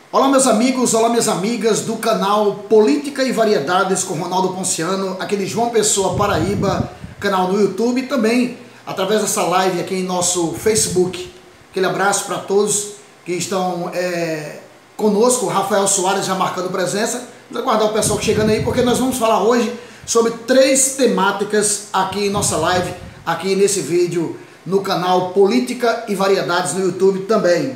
Olá meus amigos, olá minhas amigas do canal Política e Variedades com Ronaldo Ponciano, aqui de João Pessoa, Paraíba, canal no YouTube e também através dessa live aqui em nosso Facebook. Aquele abraço para todos que estão conosco, o Rafael Soares já marcando presença. Vamos aguardar o pessoal chegando aí, porque nós vamos falar hoje sobre 3 temáticas aqui em nossa live, aqui nesse vídeo no canal Política e Variedades no YouTube também,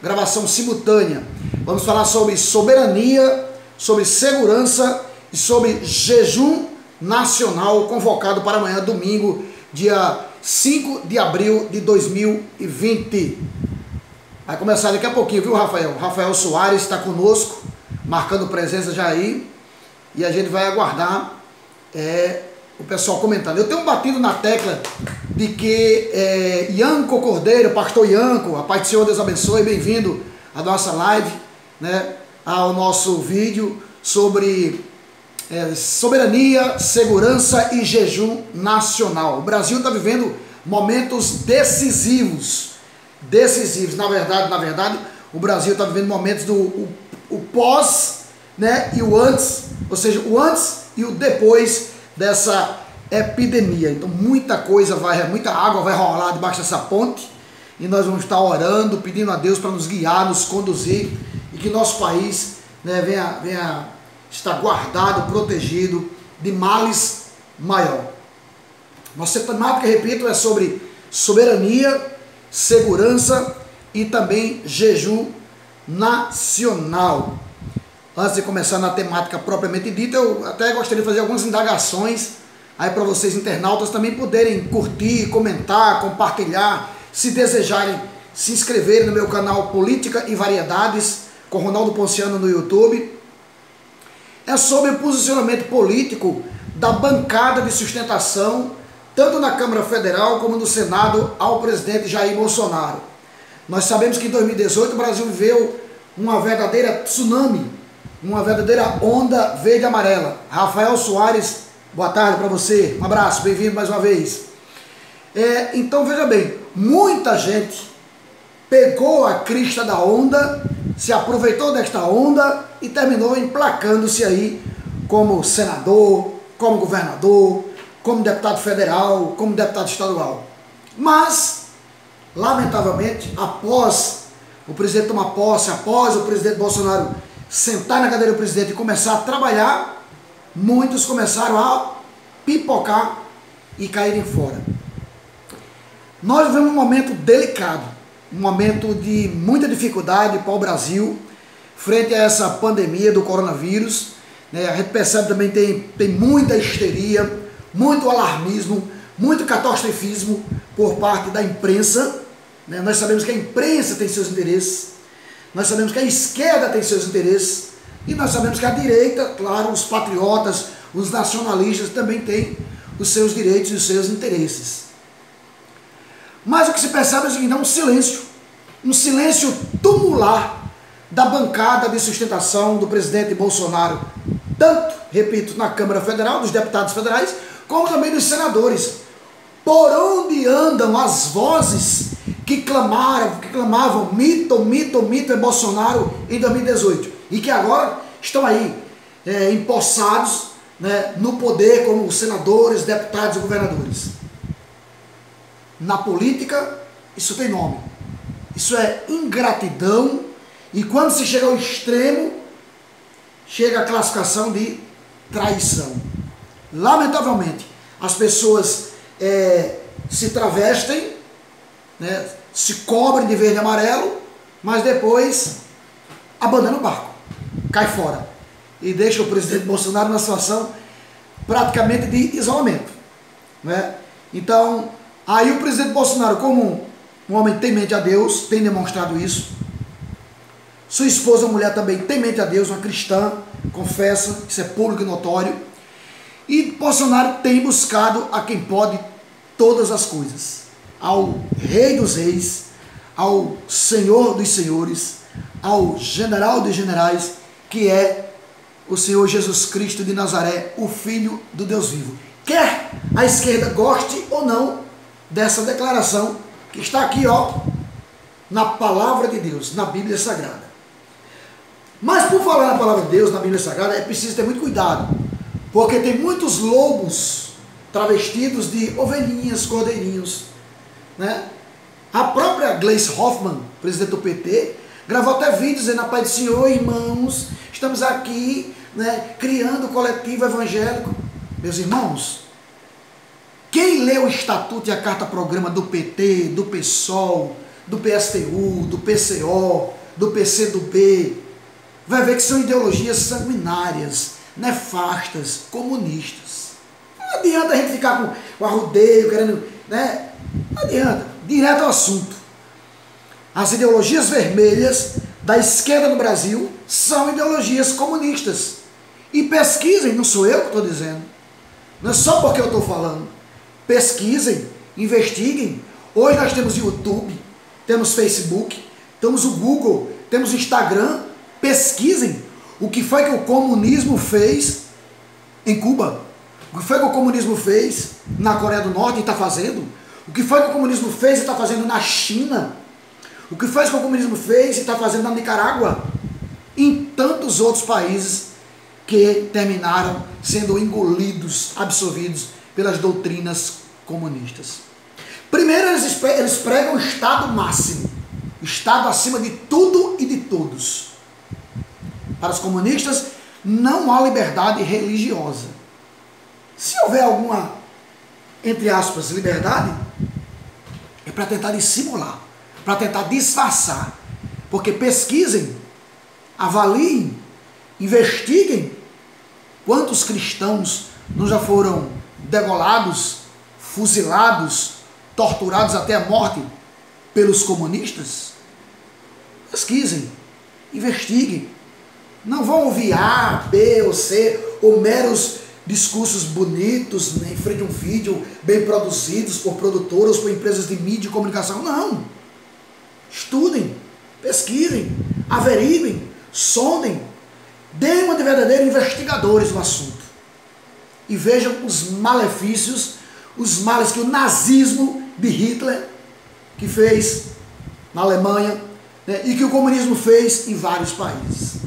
gravação simultânea. Vamos falar sobre soberania, sobre segurança e sobre jejum nacional convocado para amanhã, domingo, dia 5 de abril de 2020. Vai começar daqui a pouquinho, viu, Rafael? Rafael Soares está conosco, marcando presença já aí, e a gente vai aguardar o pessoal comentando. Eu tenho batido na tecla de que Ianco Cordeiro, pastor Ianco, a paz do Senhor, Deus abençoe, bem-vindo à nossa live, né, ao nosso vídeo sobre soberania, segurança e jejum nacional. O Brasil está vivendo momentos decisivos, na verdade, o Brasil está vivendo momentos do pós, né, e o antes, ou seja, o antes e o depois dessa epidemia. Então muita água vai rolar debaixo dessa ponte e nós vamos estar orando, pedindo a Deus para nos guiar, nos conduzir e que nosso país, né, venha estar guardado, protegido de males maior. Nossa temática, repito, é sobre soberania, segurança e também jejum nacional. Antes de começar na temática propriamente dita, eu até gostaria de fazer algumas indagações aí para vocês internautas também poderem curtir, comentar, compartilhar, se desejarem se inscreverem no meu canal Política e Variedades com Ronaldo Ponciano no YouTube. É sobre o posicionamento político da bancada de sustentação, tanto na Câmara Federal como no Senado, ao presidente Jair Bolsonaro. Nós sabemos que em 2018 o Brasil viveu uma verdadeira tsunami, uma verdadeira onda verde e amarela. Rafael Soares, boa tarde para você, um abraço, bem-vindo mais uma vez. Então veja bem, muita gente pegou a crista da onda, se aproveitou desta onda e terminou emplacando-se aí como senador, como governador, como deputado federal, como deputado estadual. Mas, lamentavelmente, após o presidente tomar posse, após o presidente Bolsonaro sentar na cadeira do presidente e começar a trabalhar, muitos começaram a pipocar e caírem fora. Nós vivemos um momento delicado, um momento de muita dificuldade para o Brasil, frente a essa pandemia do coronavírus, né? A gente percebe também que tem muita histeria, muito alarmismo, muito catastrofismo por parte da imprensa, né? Nós sabemos que a imprensa tem seus interesses, nós sabemos que a esquerda tem seus interesses, e nós sabemos que a direita, claro, os patriotas, os nacionalistas também têm os seus direitos e os seus interesses. Mas o que se percebe é o seguinte, um silêncio tumular da bancada de sustentação do presidente Bolsonaro, tanto, repito, na Câmara Federal, dos deputados federais, como também dos senadores. Por onde andam as vozes que clamavam mito, mito, mito é Bolsonaro em 2018 e que agora estão aí empossados, né, no poder como senadores, deputados e governadores? Na política, isso tem nome. Isso é ingratidão, e quando se chega ao extremo, chega a classificação de traição. Lamentavelmente, as pessoas se travestem, né, se cobrem de verde e amarelo, mas depois abandonam o barco, cai fora e deixa o presidente Bolsonaro numa situação praticamente de isolamento, né? Então, aí o presidente Bolsonaro, como um homem temente a Deus, tem demonstrado isso. Sua esposa, mulher também temente a Deus, uma cristã, confessa, isso é público e notório. E Bolsonaro tem buscado a quem pode todas as coisas, ao Rei dos Reis, ao Senhor dos Senhores, ao General dos Generais, que é o Senhor Jesus Cristo de Nazaré, o Filho do Deus vivo. Quer a esquerda goste ou não dessa declaração que está aqui, ó, na palavra de Deus, na Bíblia Sagrada. Mas por falar na palavra de Deus, na Bíblia Sagrada, é preciso ter muito cuidado, porque tem muitos lobos travestidos de ovelhinhas, cordeirinhos, né? A própria Gleisi Hoffmann, presidente do PT, gravou até vídeos dizendo: a paz do Senhor, irmãos, estamos aqui, né, criando o coletivo evangélico. Meus irmãos, quem lê o Estatuto e a Carta-Programa do PT, do PSOL, do PSTU, do PCO, do PCdoB, vai ver que são ideologias sanguinárias, nefastas, comunistas. Não adianta a gente ficar com arrudeio, querendo, né? Não adianta, direto ao assunto. As ideologias vermelhas da esquerda no Brasil são ideologias comunistas. E pesquisem, não sou eu que estou dizendo, não é só porque eu estou falando. Pesquisem, investiguem. Hoje nós temos YouTube, temos Facebook, temos o Google, temos o Instagram. Pesquisem o que foi que o comunismo fez em Cuba, o que foi que o comunismo fez na Coreia do Norte e está fazendo, o que foi que o comunismo fez e está fazendo na China, o que foi que o comunismo fez e está fazendo na Nicarágua, e em tantos outros países que terminaram sendo engolidos, absorvidos pelas doutrinas comunistas. Primeiro eles pregam o Estado máximo, Estado acima de tudo e de todos. Para os comunistas, não há liberdade religiosa. Se houver alguma, entre aspas, liberdade, é para tentar dissimular, para tentar disfarçar. Porque pesquisem, avaliem, investiguem quantos cristãos não já foram degolados, fuzilados, torturados até a morte pelos comunistas. Pesquisem, investiguem. Não vão ouvir A, B ou C, ou meros discursos bonitos, né, em frente a um vídeo, bem produzidos por produtoras, por empresas de mídia e comunicação. Não. Estudem, pesquisem, averiguem, sondem, deem uma de verdadeiros investigadores no assunto. E vejam os malefícios, os males que o nazismo de Hitler, que fez na Alemanha, né, e que o comunismo fez em vários países.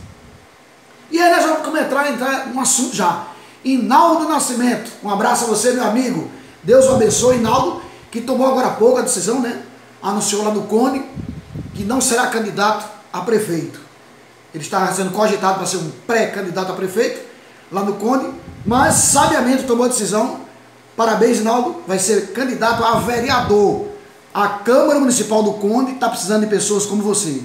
E aí nós vamos entrar num assunto já. Hinaldo Nascimento, um abraço a você, meu amigo. Deus o abençoe. Hinaldo, que tomou agora há pouco a decisão, né? Anunciou lá no Conde que não será candidato a prefeito. Ele está sendo cogitado para ser um pré-candidato a prefeito lá no Conde, mas sabiamente tomou a decisão. Parabéns, Hinaldo. Vai ser candidato a vereador. A Câmara Municipal do Conde está precisando de pessoas como você.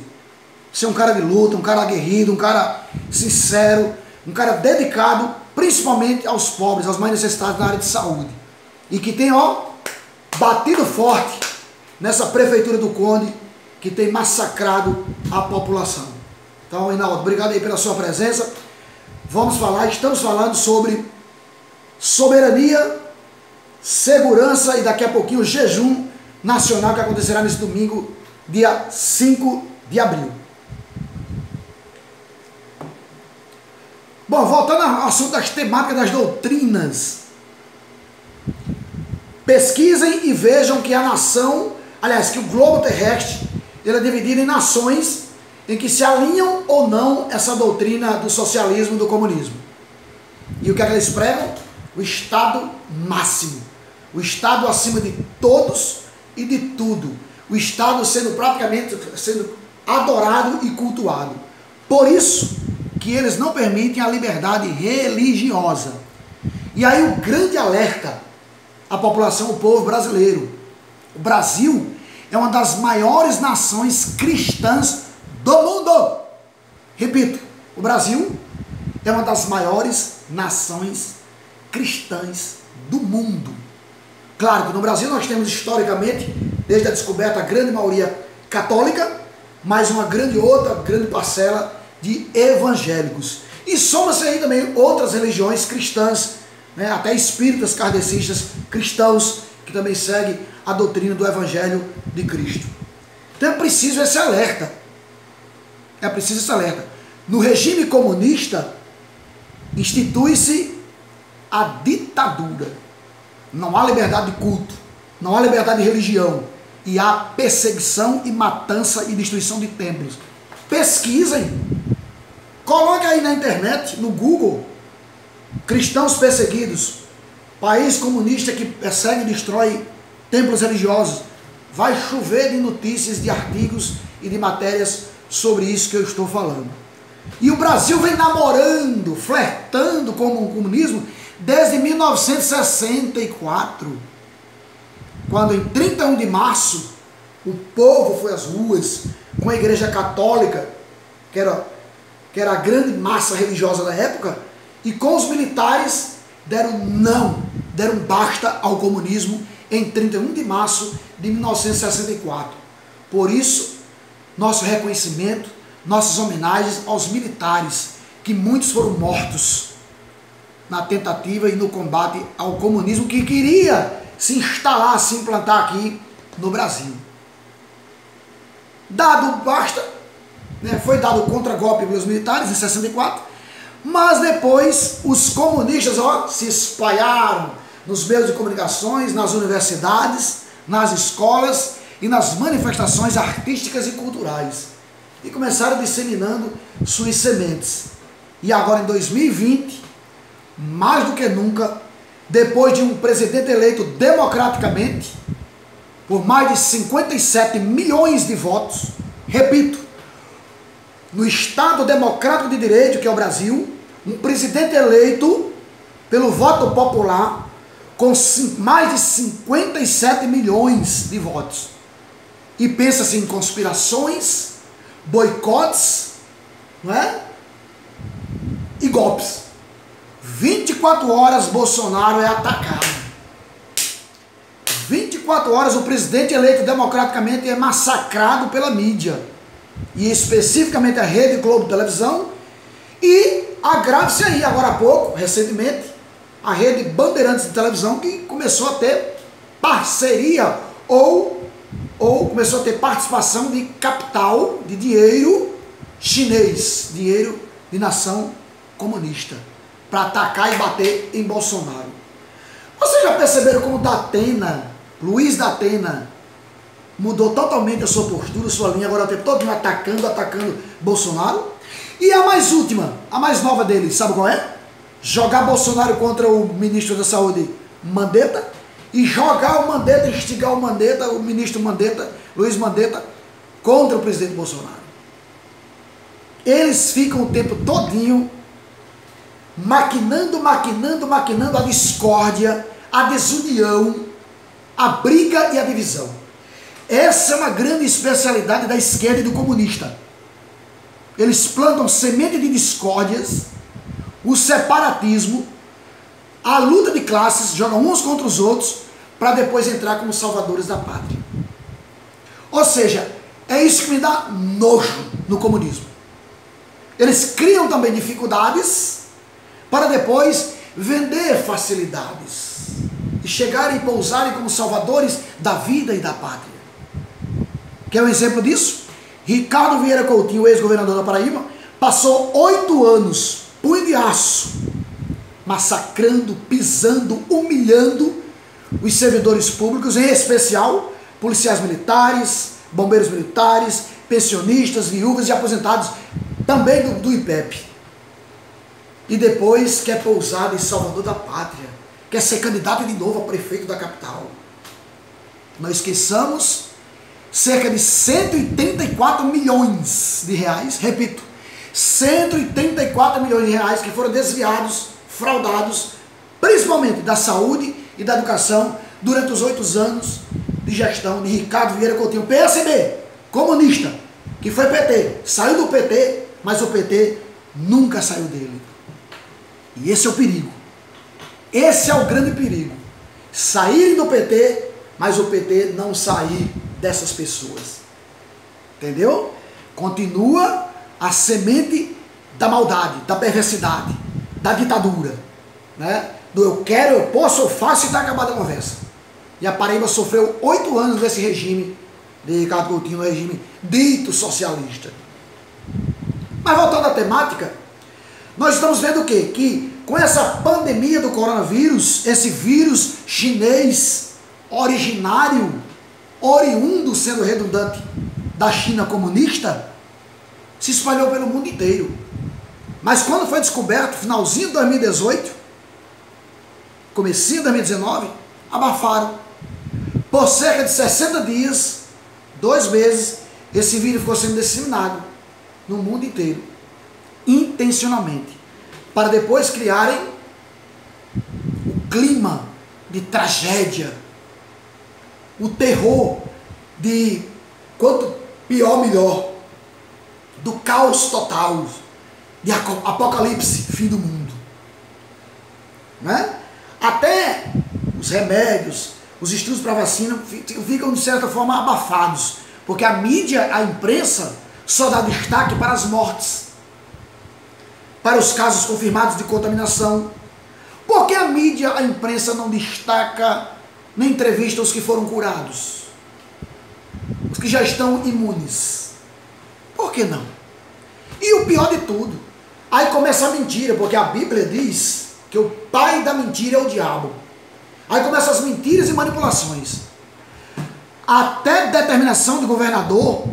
Ser um cara de luta, um cara aguerrido, um cara sincero, um cara dedicado, principalmente aos pobres, aos mais necessitados na área de saúde. E que tem, ó, batido forte nessa prefeitura do Conde, que tem massacrado a população. Então, Hinaldo, obrigado aí pela sua presença. Estamos falando sobre soberania, segurança e daqui a pouquinho o jejum nacional que acontecerá nesse domingo, dia 5 de abril. Bom, voltando ao assunto das temáticas das doutrinas. Pesquisem e vejam que a nação, aliás, que o globo terrestre, ele é dividido em nações em que se alinham ou não essa doutrina do socialismo e do comunismo. E o que é que eles pregam? O Estado máximo. O Estado acima de todos e de tudo. O Estado sendo praticamente adorado e cultuado. Por isso que eles não permitem a liberdade religiosa. E aí o grande alerta à população, o povo brasileiro. O Brasil é uma das maiores nações cristãs do mundo. Repito, o Brasil é uma das maiores nações cristãs do mundo. Claro que no Brasil nós temos historicamente, desde a descoberta, a grande maioria católica, mas uma grande parcela de evangélicos. E soma-se aí também outras religiões cristãs, né, até espíritas, kardecistas, cristãos, que também seguem a doutrina do Evangelho de Cristo. Então é preciso esse alerta. É preciso esse alerta. No regime comunista, institui-se a ditadura. Não há liberdade de culto, não há liberdade de religião, e há perseguição e matança e destruição de templos. Pesquisem. Coloque aí na internet, no Google, cristãos perseguidos, país comunista que persegue e destrói templos religiosos. Vai chover de notícias, de artigos e de matérias sobre isso que eu estou falando. E o Brasil vem namorando, flertando com o comunismo desde 1964, quando em 31 de março o povo foi às ruas com a Igreja Católica, que era a grande massa religiosa da época, e com os militares deram basta ao comunismo em 31 de março de 1964. Por isso, nosso reconhecimento, nossas homenagens aos militares, que muitos foram mortos na tentativa e no combate ao comunismo que queria se instalar, se implantar aqui no Brasil. Dado basta, foi dado o contragolpe pelos militares em 64, mas depois os comunistas se espalharam nos meios de comunicações, nas universidades, nas escolas e nas manifestações artísticas e culturais, e começaram disseminando suas sementes. E agora em 2020, mais do que nunca, depois de um presidente eleito democraticamente, por mais de 57 milhões de votos, repito, no Estado Democrático de Direito, que é o Brasil, um presidente eleito pelo voto popular, com mais de 57 milhões de votos. E pensa-se em conspirações, boicotes, não é? E golpes. 24 horas Bolsonaro é atacado. 24 horas o presidente eleito democraticamente é massacrado pela mídia. E especificamente a Rede Globo Televisão. E agrave-se aí, agora há pouco, recentemente, a Rede Bandeirantes de Televisão, que começou a ter parceria ou começou a ter participação de capital, de dinheiro chinês, dinheiro de nação comunista, para atacar e bater em Bolsonaro. Vocês já perceberam como Datena, Luiz Datena, mudou totalmente a sua postura, a sua linha, agora o tempo todo atacando Bolsonaro? E a mais última, a mais nova dele, sabe qual é? Jogar Bolsonaro contra o ministro da Saúde, Mandetta, e jogar o Mandetta, instigar o Mandetta, o ministro Mandetta, Luiz Mandetta, contra o presidente Bolsonaro. Eles ficam o tempo todinho maquinando a discórdia, a desunião, a briga e a divisão. Essa é uma grande especialidade da esquerda e do comunista. Eles plantam semente de discórdias, o separatismo, a luta de classes, jogam uns contra os outros, para depois entrar como salvadores da pátria. Ou seja, é isso que me dá nojo no comunismo. Eles criam também dificuldades para depois vender facilidades e chegarem e pousarem como salvadores da vida e da pátria. Quer um exemplo disso? Ricardo Vieira Coutinho, ex-governador da Paraíba, passou 8 anos, punho de aço, massacrando, pisando, humilhando os servidores públicos, em especial policiais militares, bombeiros militares, pensionistas, viúvas e aposentados, também do IPEP. E depois quer pousar em Salvador da Pátria, quer ser candidato de novo a prefeito da capital. Não esqueçamos, cerca de 184 milhões de reais, repito, 184 milhões de reais que foram desviados, fraudados, principalmente da saúde e da educação, durante os 8 anos de gestão de Ricardo Vieira Coutinho, PSB, comunista, que foi PT, saiu do PT, mas o PT nunca saiu dele. E esse é o perigo. Esse é o grande perigo. Saírem do PT, mas o PT não sair dessas pessoas. Entendeu? Continua a semente da maldade, da perversidade, da ditadura, né? Do eu quero, eu posso, eu faço e está acabada a conversa. E a Paraíba sofreu 8 anos desse regime de Ricardo Coutinho, um regime dito socialista. Mas voltando à temática, nós estamos vendo o quê? Que com essa pandemia do coronavírus, esse vírus chinês originário, oriundo, sendo redundante, da China comunista, se espalhou pelo mundo inteiro. Mas quando foi descoberto, finalzinho de 2018, comecinho de 2019, abafaram. Por cerca de 60 dias, 2 meses, esse vírus ficou sendo disseminado no mundo inteiro, intencionalmente, para depois criarem o clima de tragédia, o terror de quanto pior, melhor, do caos total, de apocalipse, fim do mundo. Né? Até os remédios, os estudos para vacina ficam de certa forma abafados, porque a mídia, a imprensa, só dá destaque para as mortes, para os casos confirmados de contaminação. Por que a mídia, a imprensa não destaca nem entrevista os que foram curados, os que já estão imunes? Por que não? E o pior de tudo, aí começa a mentira, porque a Bíblia diz que o pai da mentira é o diabo. Aí começam as mentiras e manipulações. Até determinação do governador,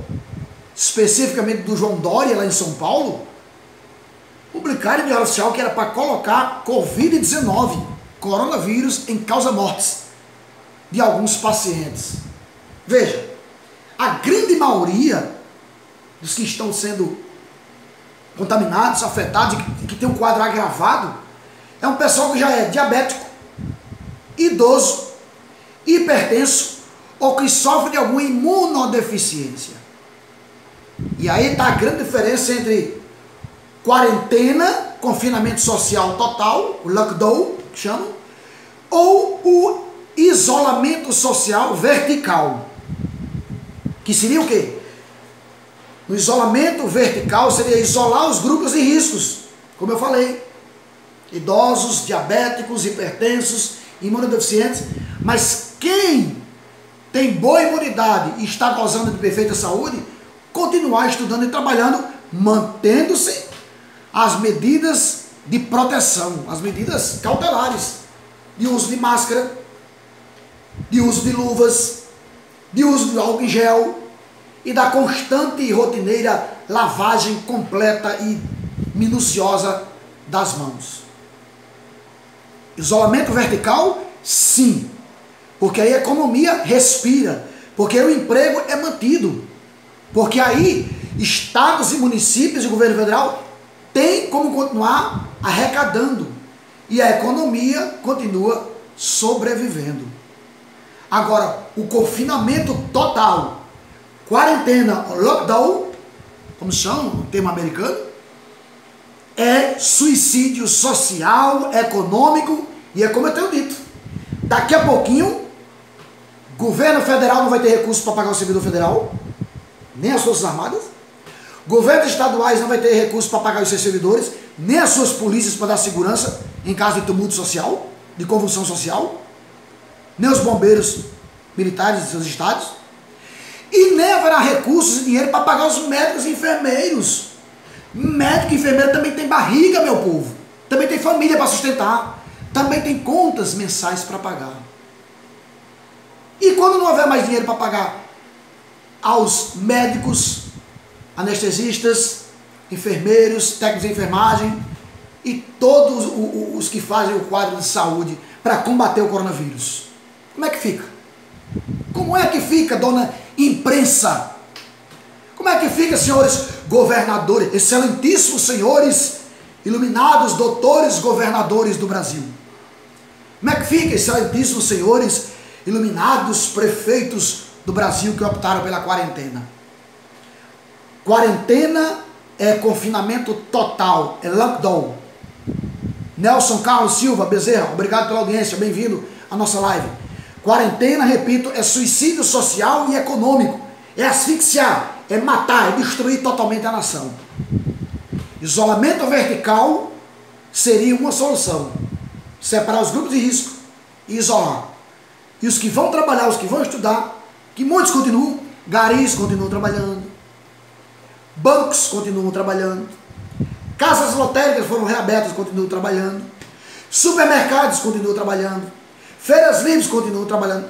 especificamente do João Dória, lá em São Paulo, publicaram em diário oficial que era para colocar Covid-19, coronavírus, em causa-mortes de alguns pacientes. Veja, a grande maioria dos que estão sendo contaminados, afetados, que tem um quadro agravado, é um pessoal que já é diabético, idoso, hipertenso ou que sofre de alguma imunodeficiência. E aí está a grande diferença entre quarentena, confinamento social total, o lockdown, que chamam, ou o isolamento social vertical. Que seria o quê? No isolamento vertical seria isolar os grupos de riscos, como eu falei, idosos, diabéticos, hipertensos, imunodeficientes, mas quem tem boa imunidade e está gozando de perfeita saúde, continuar estudando e trabalhando, mantendo-se as medidas de proteção, as medidas cautelares, de uso de máscara, de uso de luvas, de uso de álcool em gel e da constante e rotineira lavagem completa e minuciosa das mãos. Isolamento vertical, sim, porque aí a economia respira, porque aí o emprego é mantido, porque aí estados e municípios e o governo federal têm como continuar arrecadando e a economia continua sobrevivendo. Agora, o confinamento total, quarentena, lockdown, como chama o termo americano, é suicídio social, econômico, e é como eu tenho dito, daqui a pouquinho, governo federal não vai ter recurso para pagar o servidor federal, nem as Forças Armadas, governos estaduais não vai ter recurso para pagar os seus servidores, nem as suas polícias para dar segurança em caso de tumulto social, de convulsão social, nem os bombeiros militares de seus estados, e nem haverá recursos e dinheiro para pagar os médicos e enfermeiros. Médico e enfermeiro também tem barriga, meu povo, também tem família para sustentar, também tem contas mensais para pagar. E quando não houver mais dinheiro para pagar aos médicos, anestesistas, enfermeiros, técnicos de enfermagem e todos os que fazem o quadro de saúde para combater o coronavírus, como é que fica? Como é que fica, dona imprensa? Como é que fica, senhores governadores, excelentíssimos senhores, iluminados, doutores, governadores do Brasil? Como é que fica, excelentíssimos senhores, iluminados prefeitos do Brasil que optaram pela quarentena? Quarentena é confinamento total, é lockdown. Nelson Carlos Silva Bezerra, obrigado pela audiência, bem-vindo à nossa live. Quarentena, repito, é suicídio social e econômico, é asfixiar, é matar, é destruir totalmente a nação. Isolamento vertical seria uma solução, separar os grupos de risco e isolar. E os que vão trabalhar, os que vão estudar, que muitos continuam, garis continuam trabalhando, bancos continuam trabalhando, casas lotéricas foram reabertas, continuam trabalhando, supermercados continuam trabalhando, feiras livres continuam trabalhando.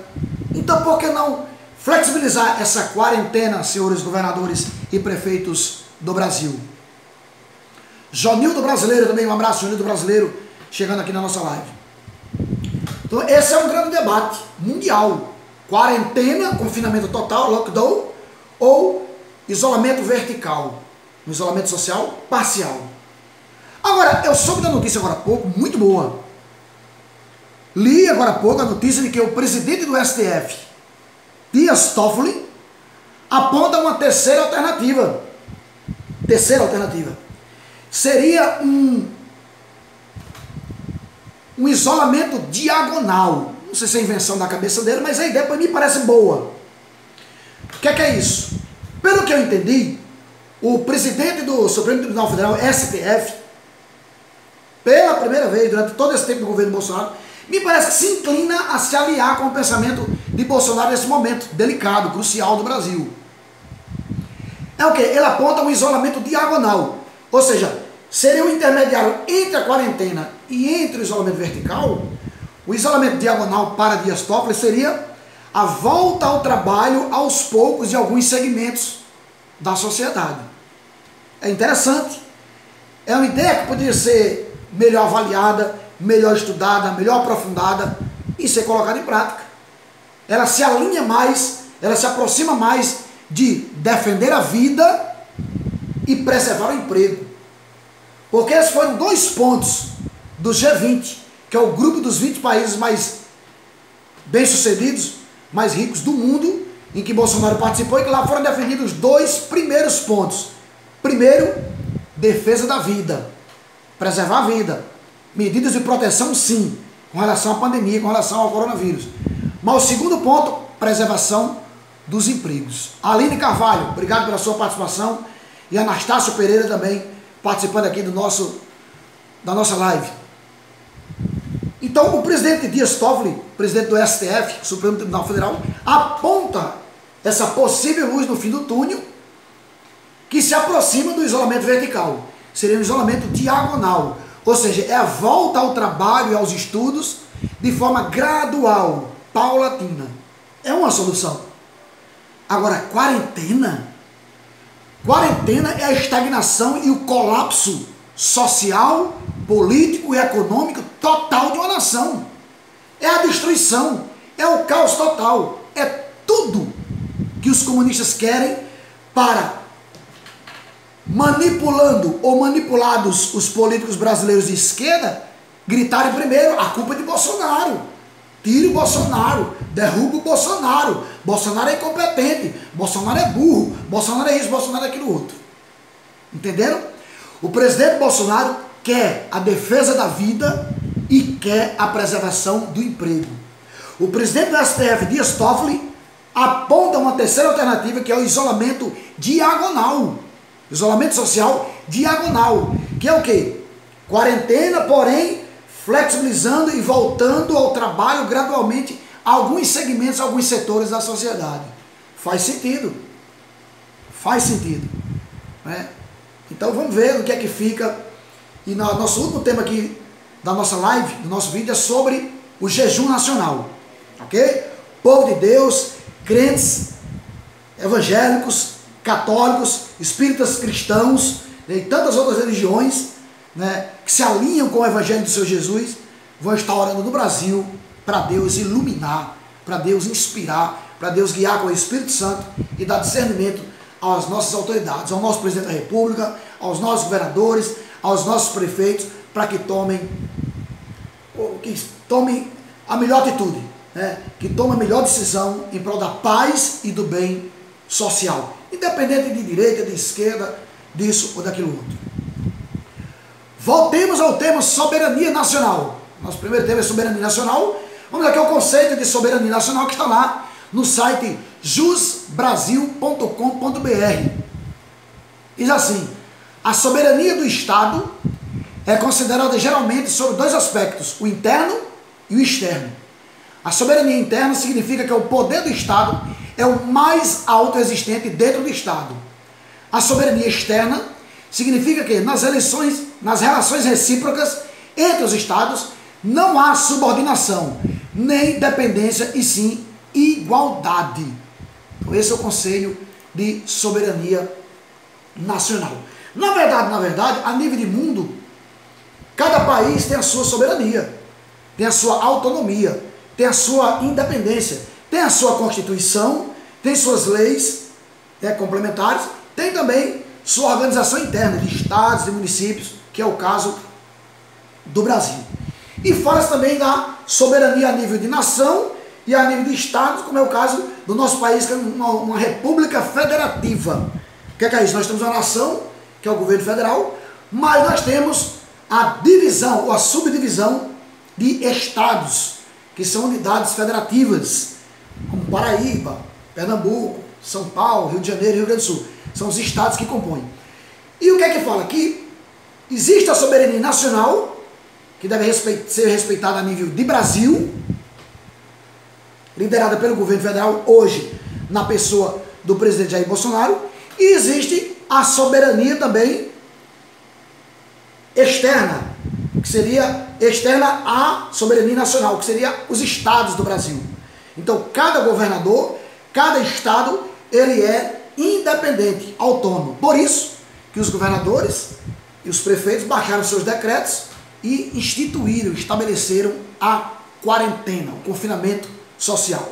Então por que não flexibilizar essa quarentena, senhores governadores e prefeitos do Brasil? Jonildo Brasileiro também, um abraço, Jonildo Brasileiro, chegando aqui na nossa live. Então esse é um grande debate mundial. Quarentena, confinamento total, lockdown, ou isolamento vertical, um isolamento social parcial. Agora, eu soube da notícia agora há pouco, muito boa. Li agora há pouco a notícia de que o presidente do STF, Dias Toffoli, aponta uma terceira alternativa. Terceira alternativa. Seria um isolamento diagonal. Não sei se é invenção da cabeça dele, mas a ideia para mim parece boa. O que é isso? Pelo que eu entendi, o presidente do Supremo Tribunal Federal, STF, pela primeira vez, durante todo esse tempo do governo Bolsonaro, me parece que se inclina a se aliar com o pensamento de Bolsonaro nesse momento delicado, crucial do Brasil. É o quê? Ele aponta um isolamento diagonal. Ou seja, seria um intermediário entre a quarentena e entre o isolamento vertical. O isolamento diagonal para Dias Toffoli seria a volta ao trabalho aos poucos de alguns segmentos da sociedade. É interessante. É uma ideia que poderia ser melhor avaliada, melhor estudada, melhor aprofundada e ser colocada em prática. Ela se alinha mais, ela se aproxima mais de defender a vida e preservar o emprego. Porque esses foram dois pontos do G20, que é o grupo dos 20 países mais bem-sucedidos, mais ricos do mundo, em que Bolsonaro participou, e que lá foram defendidos os dois primeiros pontos. Primeiro, defesa da vida, preservar a vida. Medidas de proteção, sim, com relação à pandemia, com relação ao coronavírus. Mas o segundo ponto, preservação dos empregos. Aline Carvalho, obrigado pela sua participação. E Anastácio Pereira também participando aqui da nossa live. Então, o presidente Dias Toffoli, presidente do STF, Supremo Tribunal Federal, aponta essa possível luz no fim do túnel que se aproxima do isolamento vertical. Seria um isolamento diagonal. Ou seja, é a volta ao trabalho e aos estudos de forma gradual, paulatina. É uma solução. Agora, quarentena? Quarentena é a estagnação e o colapso social, político e econômico total de uma nação. É a destruição, é o caos total. É tudo que os comunistas querem para, manipulando ou manipulados os políticos brasileiros de esquerda, gritarem primeiro: a culpa é de Bolsonaro. Tire o Bolsonaro, derruba o Bolsonaro, Bolsonaro é incompetente, Bolsonaro é burro, Bolsonaro é isso, Bolsonaro é aquilo outro. Entenderam? O presidente Bolsonaro quer a defesa da vida e quer a preservação do emprego. O presidente do STF, Dias Toffoli, aponta uma terceira alternativa, que é o isolamento diagonal. Isolamento social diagonal, que é o quê? Quarentena, porém flexibilizando e voltando ao trabalho gradualmente alguns segmentos, alguns setores da sociedade. Faz sentido. Faz sentido. Né? Então vamos ver o que é que fica. E nosso último tema aqui da nossa live, do nosso vídeo, é sobre o jejum nacional. Ok? Povo de Deus, crentes, evangélicos, católicos, espíritas, cristãos e tantas outras religiões, né, que se alinham com o Evangelho do Senhor Jesus, vão estar orando no Brasil para Deus iluminar, para Deus inspirar, para Deus guiar com o Espírito Santo e dar discernimento às nossas autoridades, ao nosso presidente da República, aos nossos governadores, aos nossos prefeitos, para que tomem a melhor atitude, né, que tomem a melhor decisão em prol da paz e do bem social, independente de direita, de esquerda, disso ou daquilo outro. Voltemos ao tema soberania nacional. Nosso primeiro tema é soberania nacional. Vamos aqui ao conceito de soberania nacional que está lá no site jusbrasil.com.br. Diz assim: a soberania do Estado é considerada geralmente sobre dois aspectos, o interno e o externo. A soberania interna significa que o poder do Estado é o mais alto existente dentro do Estado. A soberania externa significa que nas relações recíprocas entre os Estados não há subordinação, nem dependência, e sim igualdade. Então esse é o conceito de soberania nacional. Na verdade, a nível de mundo, cada país tem a sua soberania, tem a sua autonomia, tem a sua independência, tem a sua Constituição, tem suas leis complementares, tem também sua organização interna de estados e municípios, que é o caso do Brasil. E fala-se também da soberania a nível de nação e a nível de estados, como é o caso do nosso país, que é uma república federativa. O que é isso? Nós temos uma nação, que é o governo federal, mas nós temos a divisão ou a subdivisão de estados, que são unidades federativas, como Paraíba, Pernambuco, São Paulo, Rio de Janeiro e Rio Grande do Sul. São os estados que compõem. E o que é que fala aqui? Existe a soberania nacional, que deve ser respeitada a nível de Brasil, liderada pelo governo federal, hoje, na pessoa do presidente Jair Bolsonaro, e existe a soberania também externa, que seria externa à soberania nacional, que seria os estados do Brasil. Então, cada governador, cada estado, ele é independente, autônomo. Por isso que os governadores e os prefeitos baixaram seus decretos e estabeleceram a quarentena, o confinamento social.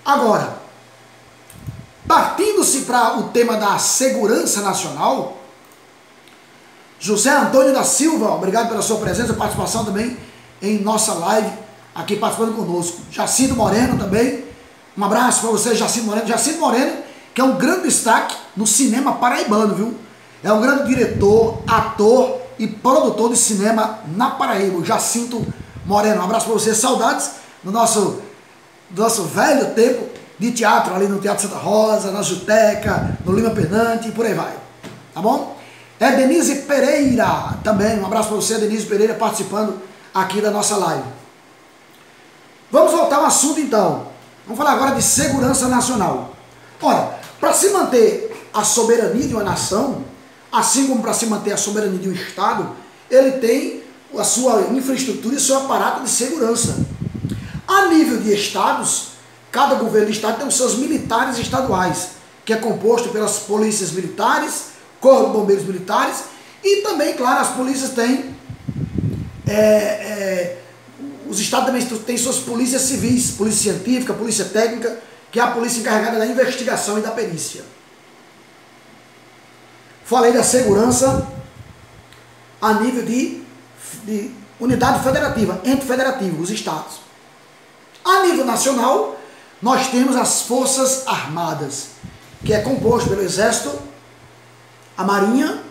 Agora, partindo-se para o tema da segurança nacional, José Antônio da Silva, obrigado pela sua presença e participação também em nossa live, aqui participando conosco. Jacinto Moreno também, um abraço para você, Jacinto Moreno. Jacinto Moreno, que é um grande destaque no cinema paraibano, viu? É um grande diretor, ator e produtor de cinema na Paraíba, Jacinto Moreno. Um abraço para você, saudades do nosso velho tempo de teatro, ali no Teatro Santa Rosa, na Juteca, no Lima Pernambuco e por aí vai, tá bom? É Denise Pereira também, um abraço para você, Denise Pereira, participando aqui da nossa live. Vamos voltar ao assunto então. Vamos falar agora de segurança nacional. Ora, para se manter a soberania de uma nação, assim como para se manter a soberania de um estado, ele tem a sua infraestrutura e seu aparato de segurança. A nível de estados, cada governo de estado tem os seus militares estaduais, que é composto pelas polícias militares, corpo de bombeiros militares, e também, claro, as polícias têm, os estados também têm suas polícias civis, polícia científica, polícia técnica, que é a polícia encarregada da investigação e da perícia. Falei da segurança a nível de unidade federativa, ente federativo, os estados. A nível nacional, nós temos as Forças Armadas, que é composto pelo Exército, a Marinha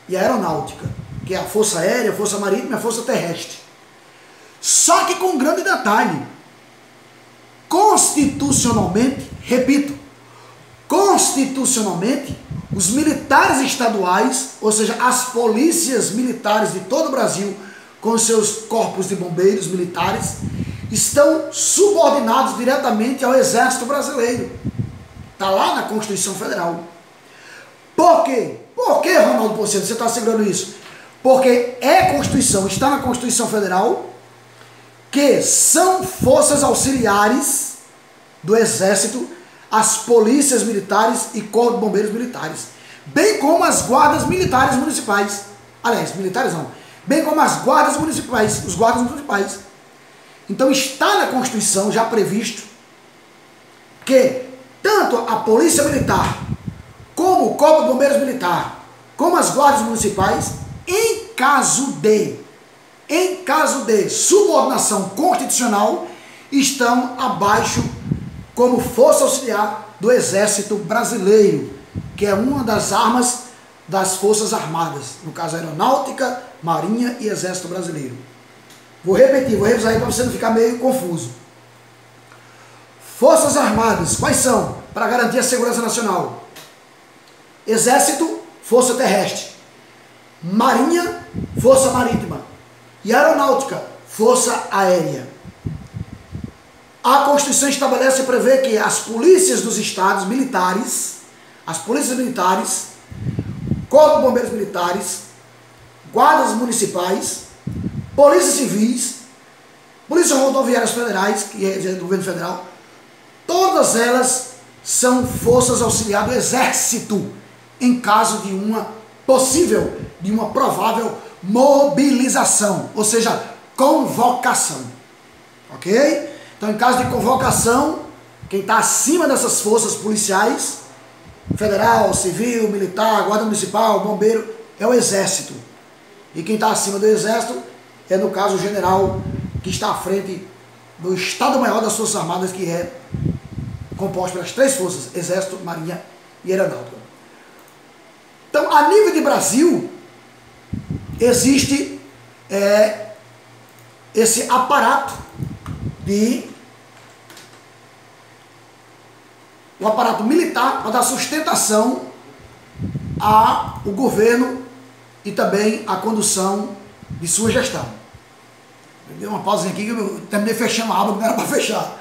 e a Aeronáutica, que é a Força Aérea, a Força Marítima e a Força Terrestre. Só que com um grande detalhe, constitucionalmente, repito, constitucionalmente, os militares estaduais, ou seja, as polícias militares de todo o Brasil, com seus corpos de bombeiros militares, estão subordinados diretamente ao Exército Brasileiro. Está lá na Constituição Federal. Por quê? Por que, Ronaldo Ponciano, você está segurando isso? Porque é Constituição, está na Constituição Federal, que são forças auxiliares do Exército, as polícias militares e corpo de bombeiros militares, bem como as guardas militares municipais. Aliás, militares não, bem como as guardas municipais, os guardas municipais. Então está na Constituição já previsto que tanto a polícia militar, como o corpo de bombeiros militar, como as guardas municipais, em caso de subordinação constitucional, estão abaixo como força auxiliar do Exército Brasileiro, que é uma das armas das Forças Armadas, no caso Aeronáutica, Marinha e Exército Brasileiro. Vou repetir, vou revisar aí para você não ficar meio confuso. Forças Armadas, quais são? Para garantir a segurança nacional: Exército, Força Terrestre; Marinha, Força Marítima; e Aeronáutica, Força Aérea. A Constituição estabelece e prevê que as polícias dos estados militares, as polícias militares, corpo de bombeiros militares, guardas municipais, polícias civis, polícias rodoviárias federais, que é do governo federal, Todas elas são forças auxiliares do Exército em caso de uma possível, de uma provável mobilização, ou seja, convocação. Ok? Então, em caso de convocação, quem está acima dessas forças policiais, federal, civil, militar, guarda municipal, bombeiro, é o Exército. E quem está acima do Exército é, no caso, o general que está à frente do Estado-Maior das Forças Armadas, que é composto pelas 3 forças, Exército, Marinha e Aeronáutica. Então, a nível de Brasil, existe esse aparato o aparato militar para dar sustentação ao governo e também à condução de sua gestão. Deu uma pausa aqui que eu terminei fechando a aba que não era para fechar.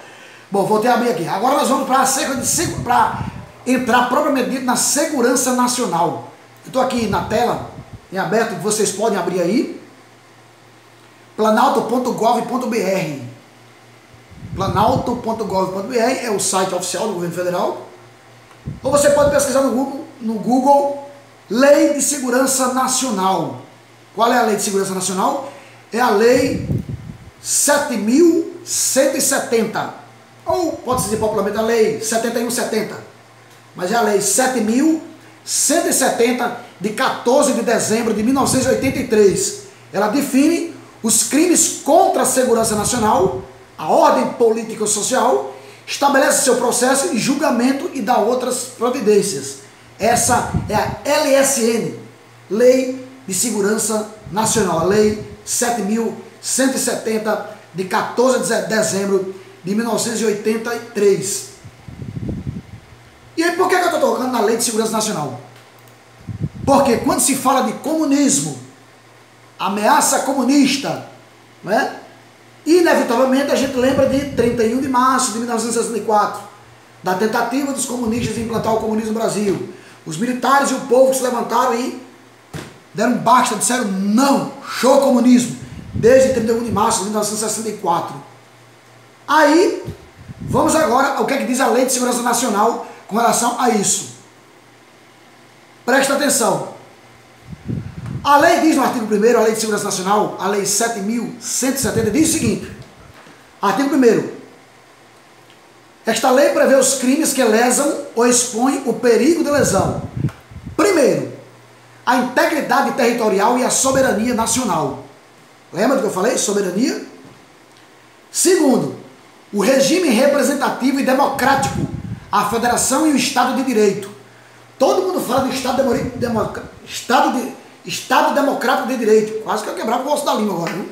Bom, voltei a abrir aqui. Agora nós vamos para entrar propriamente dito na segurança nacional. Eu estou aqui na tela, em aberto, vocês podem abrir aí. Planalto.gov.br. Planalto.gov.br é o site oficial do governo federal. Ou você pode pesquisar no Google Lei de Segurança Nacional. Qual é a Lei de Segurança Nacional? É a Lei 7.170. Ou pode se dizer popularmente a Lei 7170. Mas é a Lei 7.170 de 14 de dezembro de 1983. Ela define os crimes contra a segurança nacional, a ordem política e social, estabelece seu processo de julgamento e dá outras providências. Essa é a LSN, Lei de Segurança Nacional, a Lei 7.170 de 14 de dezembro de 1983. E aí, por que eu estou tocando na Lei de Segurança Nacional? Porque quando se fala de comunismo, ameaça comunista, não é? Inevitavelmente a gente lembra de 31 de março de 1964, da tentativa dos comunistas de implantar o comunismo no Brasil. Os militares e o povo se levantaram e deram basta, disseram não, show comunismo, desde 31 de março de 1964. Aí, vamos agora ao que é que diz a Lei de Segurança Nacional com relação a isso. Presta atenção. A lei diz no artigo 1º, a Lei de Segurança Nacional, a Lei 7.170, diz o seguinte, artigo 1º, esta lei prevê os crimes que lesam ou expõem o perigo de lesão. Primeiro, a integridade territorial e a soberania nacional. Lembra do que eu falei? Soberania. Segundo, o regime representativo e democrático, a federação e o Estado de Direito. Todo mundo fala do Estado Democrático de Direito. Quase que eu quebrava o osso da língua agora, viu?